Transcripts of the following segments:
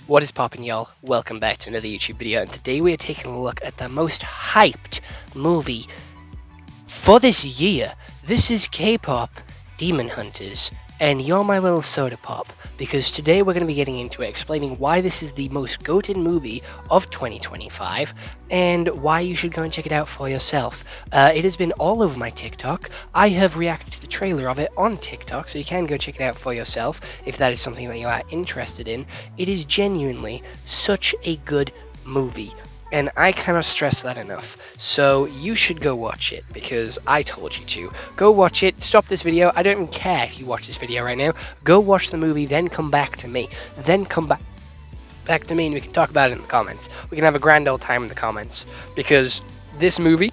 What is poppin', y'all? Welcome back to another YouTube video, and today we are taking a look at the most hyped movie for this year. This is K-pop Demon Hunters, and you're my little soda pop, because today we're going to be getting into it, explaining why this is the most goated movie of 2025, and why you should go and check it out for yourself. It has been all over my TikTok. I have reacted to the trailer of it on TikTok, so you can go check it out for yourself if that is something that you are interested in. It is genuinely such a good movie, and I cannot stress that enough. So you should go watch it, because I told you to. Go watch it, stop this video, I don't even care if you watch this video right now. Go watch the movie, then come back to me. Then come back to me and we can talk about it in the comments. We can have a grand old time in the comments, because this movie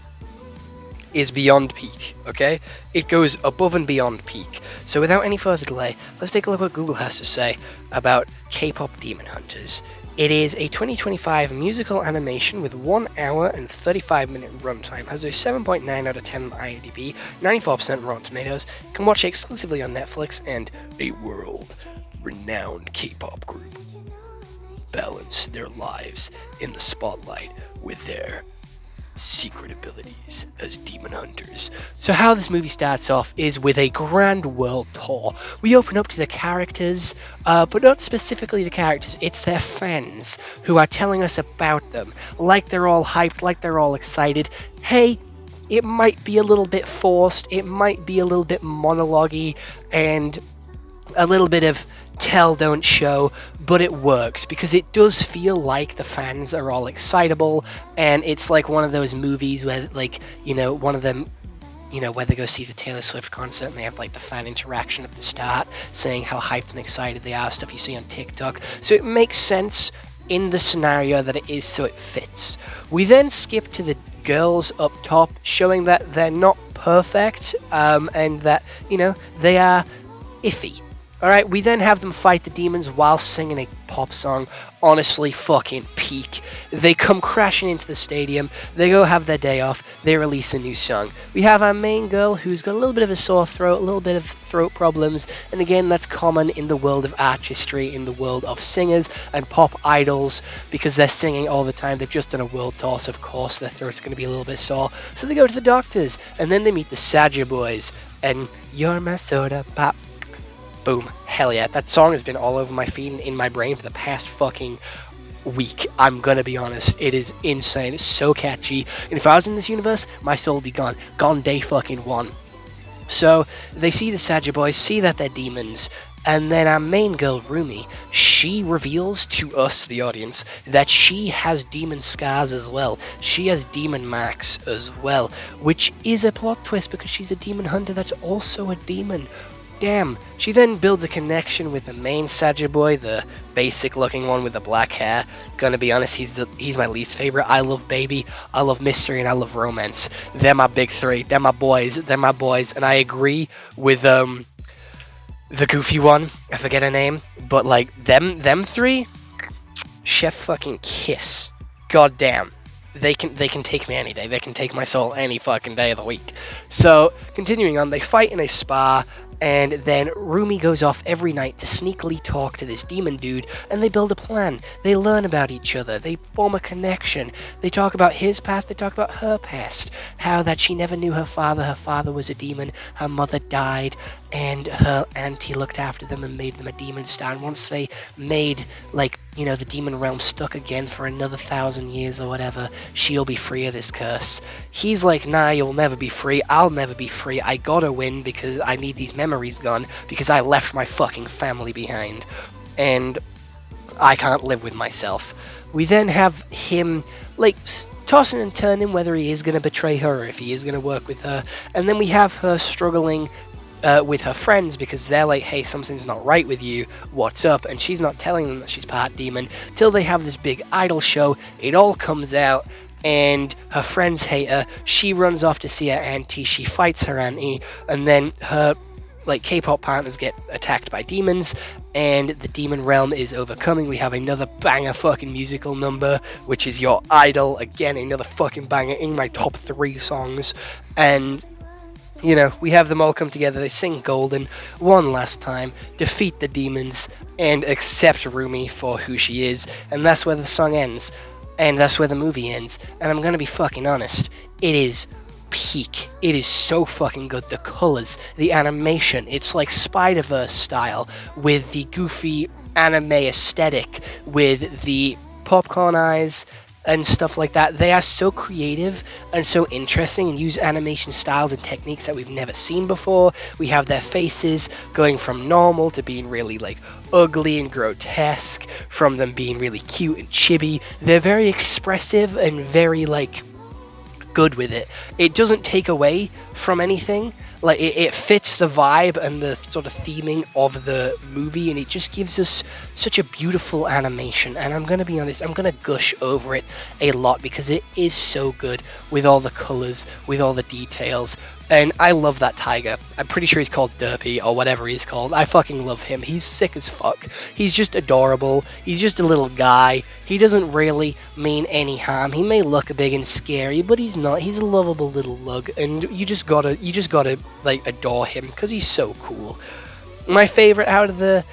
is beyond peak, okay? It goes above and beyond peak. So without any further delay, let's take a look what Google has to say about K-pop Demon Hunters. It is a 2025 musical animation with 1 hour and 35 minute runtime. Has a 7.9 out of 10 on IMDb, 94% Rotten Tomatoes. You can watch it exclusively on Netflix, and a world-renowned K-pop group balance their lives in the spotlight with their secret abilities as demon hunters. So how this movie starts off is with a grand world tour. We open up to the characters, but not specifically the characters, it's their fans who are telling us about them, like they're all hyped, like they're all excited. Hey, it might be a little bit forced, it might be a little bit monologue-y, and a little bit of tell don't show, but it works because it does feel like the fans are all excitable, and it's like one of those movies where, like, you know, one of them, you know, where they go see the Taylor Swift concert and they have like the fan interaction at the start saying how hyped and excited they are, stuff you see on TikTok. So it makes sense in the scenario that it is, so it fits. We then skip to the girls up top, showing that they're not perfect, and that, you know, they are iffy. Alright, we then have them fight the demons while singing a pop song. Honestly, fucking peak. They come crashing into the stadium, they go have their day off, they release a new song. We have our main girl who's got a little bit of a sore throat, a little bit of throat problems, and again, that's common in the world of artistry, in the world of singers and pop idols, because they're singing all the time. They've just done a world tour, so of course their throat's going to be a little bit sore. So they go to the doctors, and then they meet the Saja Boys, and you're my soda pop. Boom. Hell yeah. That song has been all over my feed and in my brain for the past fucking week. I'm gonna be honest. It is insane. It's so catchy. And if I was in this universe, my soul would be gone. Gone day fucking one. So, they see the Saja Boys, see that they're demons, and then our main girl, Rumi, she reveals to us, the audience, that she has demon scars as well. She has demon marks as well, which is a plot twist because she's a demon hunter that's also a demon. Damn. She then builds a connection with the main Saja boy, the basic looking one with the black hair. Gonna be honest, he's my least favorite. I love baby, I love mystery, and I love romance. They're my big three. They're my boys. And I agree with the goofy one. I forget her name, but like them three, chef fucking kiss. God damn. They can take me any day. They can take my soul any fucking day of the week. So, continuing on, they fight in a spa, and then Rumi goes off every night to sneakily talk to this demon dude, and they build a plan. They learn about each other. They form a connection. They talk about his past. They talk about her past. How that she never knew her father. Her father was a demon. Her mother died, and her auntie looked after them and made them a demon star. And once they made, like, you know, the demon realm stuck again for another 1,000 years or whatever, she'll be free of this curse. He's like, nah, you'll never be free. I'll never be free. I gotta win because I need these memories gone because I left my fucking family behind. And I can't live with myself. We then have him, like, tossing and turning whether he is gonna betray her or if he is gonna work with her. And then we have her struggling with her friends because they're like, hey, something's not right with you, what's up? And she's not telling them that she's part demon till they have this big idol show. It all comes out, and her friends hate her. She runs off to see her auntie, she fights her auntie, and then her, like, K-pop partners get attacked by demons, and the demon realm is overcoming. We have another banger fucking musical number, which is Your Idol. Again, another fucking banger in my top 3 songs. And you know, we have them all come together, they sing Golden one last time, defeat the demons, and accept Rumi for who she is, and that's where the song ends, and that's where the movie ends, and I'm gonna be fucking honest, it is peak. It is so fucking good. The colors, the animation, it's like Spider-Verse style, with the goofy anime aesthetic, with the popcorn eyes, and stuff like that. They are so creative and so interesting and use animation styles and techniques that we've never seen before. We have their faces going from normal to being really like ugly and grotesque, from them being really cute and chibi. They're very expressive and very like good with it. It doesn't take away from anything. Like it fits the vibe and the sort of theming of the movie, and it just gives us such a beautiful animation. And I'm gonna be honest, I'm gonna gush over it a lot because it is so good with all the colors, with all the details. And I love that tiger. I'm pretty sure he's called Derpy or whatever he's called. I fucking love him. He's sick as fuck. He's just adorable. He's just a little guy. He doesn't really mean any harm. He may look big and scary, but he's not. He's a lovable little lug, and you just gotta like adore him because he's so cool. My favorite out of the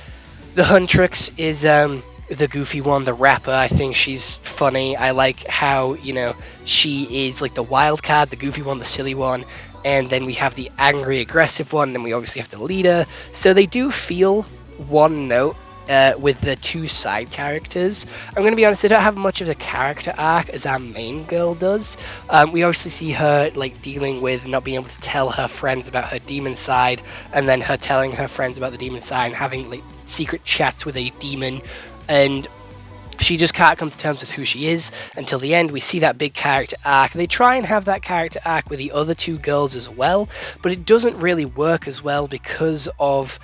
Huntrix is the goofy one, the rapper. I think she's funny. I like how, you know, she is like the wild card, the goofy one, the silly one. And then we have the angry, aggressive one, and then we obviously have the leader. So they do feel one note with the two side characters. I'm going to be honest, they don't have much of a character arc as our main girl does. We obviously see her like dealing with not being able to tell her friends about her demon side, and then her telling her friends about the demon side and having like secret chats with a demon, and she just can't come to terms with who she is until the end. We see that big character arc. They try and have that character arc with the other two girls as well, but it doesn't really work as well because of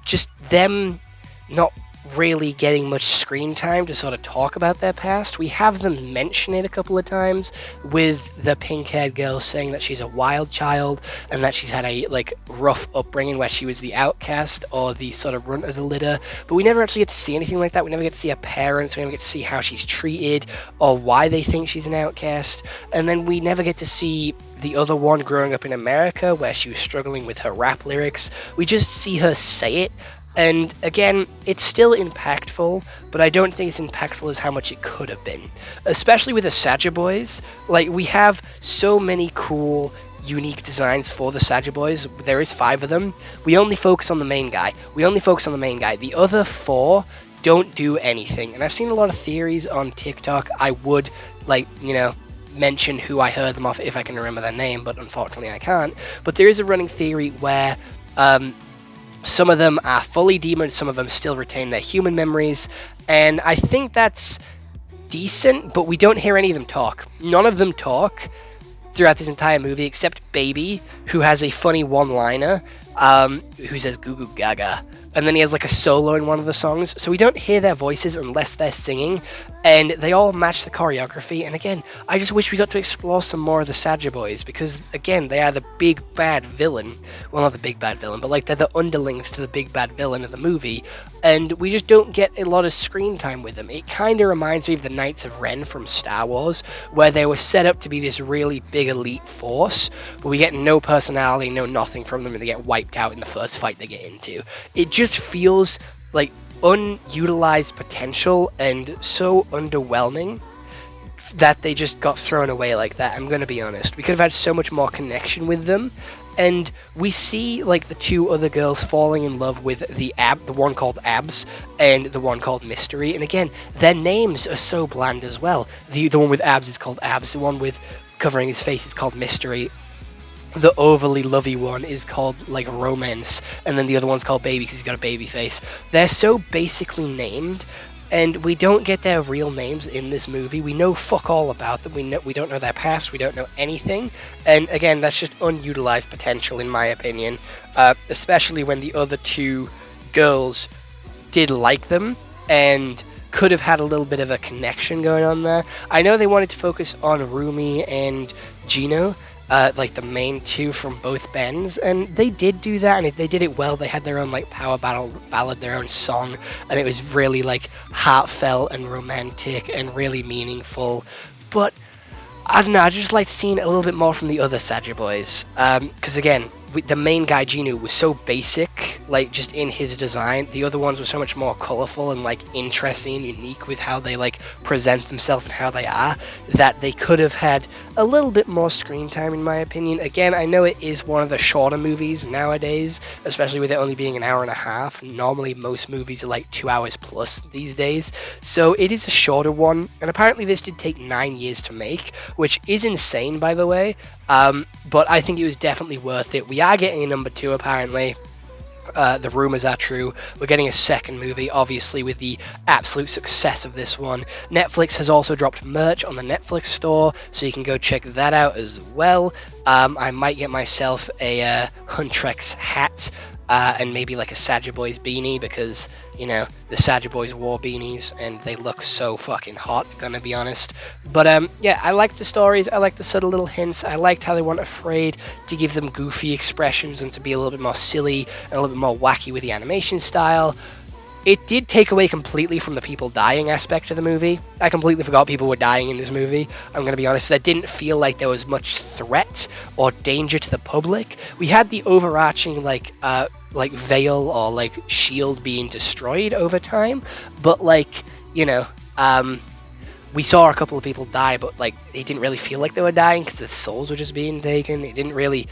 just them not really getting much screen time to sort of talk about their past. We have them mention it a couple of times, with the pink-haired girl saying that she's a wild child and that she's had a like rough upbringing where she was the outcast or the sort of runt of the litter, but we never actually get to see anything like that. We never get to see her parents, we never get to see how she's treated or why they think she's an outcast, and then we never get to see the other one growing up in America where she was struggling with her rap lyrics. We just see her say it. And again, it's still impactful, but I don't think it's impactful as how much it could have been. Especially with the Saja Boys. Like, we have so many cool, unique designs for the Saja Boys. There is 5 of them. We only focus on the main guy. The other 4 don't do anything. And I've seen a lot of theories on TikTok. I would, like, you know, mention who I heard them off if I can remember their name, but unfortunately I can't. But there is a running theory where some of them are fully demons, some of them still retain their human memories, and I think that's decent, but we don't hear any of them talk. None of them talk throughout this entire movie, except Baby, who has a funny one-liner, who says goo goo gaga, and then he has like a solo in one of the songs, so we don't hear their voices unless they're singing, and they all match the choreography. And again, I just wish we got to explore some more of the Saja Boys, because again, they are the big bad villain. Well, not the big bad villain, but like they're the underlings to the big bad villain of the movie, and we just don't get a lot of screen time with them. It kind of reminds me of the Knights of Ren from Star Wars, where they were set up to be this really big elite force, but we get no personality, no nothing from them, and they get wiped out in the first fight they get into. It just feels like unutilized potential and so underwhelming that they just got thrown away like that. I'm gonna be honest, we could have had so much more connection with them. And we see like the 2 other girls falling in love with the one called Abs and the one called Mystery, and again, their names are so bland as well. The one with Abs is called Abs, the one with covering his face is called Mystery, the overly lovey one is called like Romance, and then the other one's called Baby because he's got a baby face. They're so basically named, and we don't get their real names in this movie. We know fuck all about them. We don't know their past. We don't know anything. And again, that's just unutilized potential in my opinion, especially when the other 2 girls did like them and could have had a little bit of a connection going on there. I know they wanted to focus on Rumi and Gino, like the main 2 from both bands, and they did do that, and they did it well. They had their own like power ballad, their own song, and it was really like heartfelt and romantic and really meaningful. But I don't know, I just like seeing a little bit more from the other Saja boys. Because again, the main guy, Genu, was so basic, like, just in his design. The other ones were so much more colourful and, like, interesting and unique with how they, like, present themselves and how they are, that they could have had a little bit more screen time, in my opinion. Again, I know it is one of the shorter movies nowadays, especially with it only being an hour and a half. Normally, most movies are, like, 2 hours plus these days. So it is a shorter one, and apparently this did take 9 years to make, which is insane, by the way. But I think it was definitely worth it. We are getting a number 2, apparently. The rumors are true. We're getting a second movie, obviously, with the absolute success of this one. Netflix has also dropped merch on the Netflix store, so you can go check that out as well. I might get myself a Huntrix hat. And maybe like a Saja Boys beanie, because, you know, the Saja Boys wore beanies and they look so fucking hot, gonna be honest. But yeah, I liked the stories, I liked the subtle little hints, I liked how they weren't afraid to give them goofy expressions and to be a little bit more silly and a little bit more wacky with the animation style. It did take away completely from the people dying aspect of the movie. I completely forgot people were dying in this movie. I'm going to be honest, that didn't feel like there was much threat or danger to the public. We had the overarching, like veil or, like, shield being destroyed over time, but, like, you know, we saw a couple of people die, but, like, it didn't really feel like they were dying because their souls were just being taken. It didn't really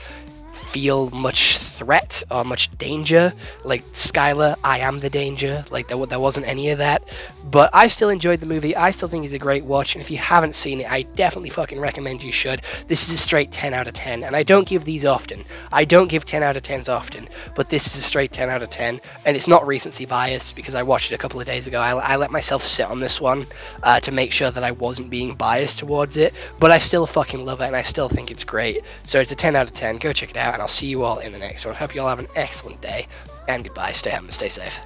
feel much threat or much danger. Like Skylar, I am the danger. Like there wasn't any of that. But I still enjoyed the movie. I still think it's a great watch, and if you haven't seen it, I definitely fucking recommend you should. This is a straight 10 out of 10, and I don't give these often. I don't give 10 out of 10s often, but this is a straight 10 out of 10, and it's not recency biased because I watched it a couple of days ago. I let myself sit on this one to make sure that I wasn't being biased towards it, but I still fucking love it, and I still think it's great. So it's a 10 out of 10. Go check it out, and I'll see you all in the next one. Hope you all have an excellent day, and goodbye. Stay home and stay safe.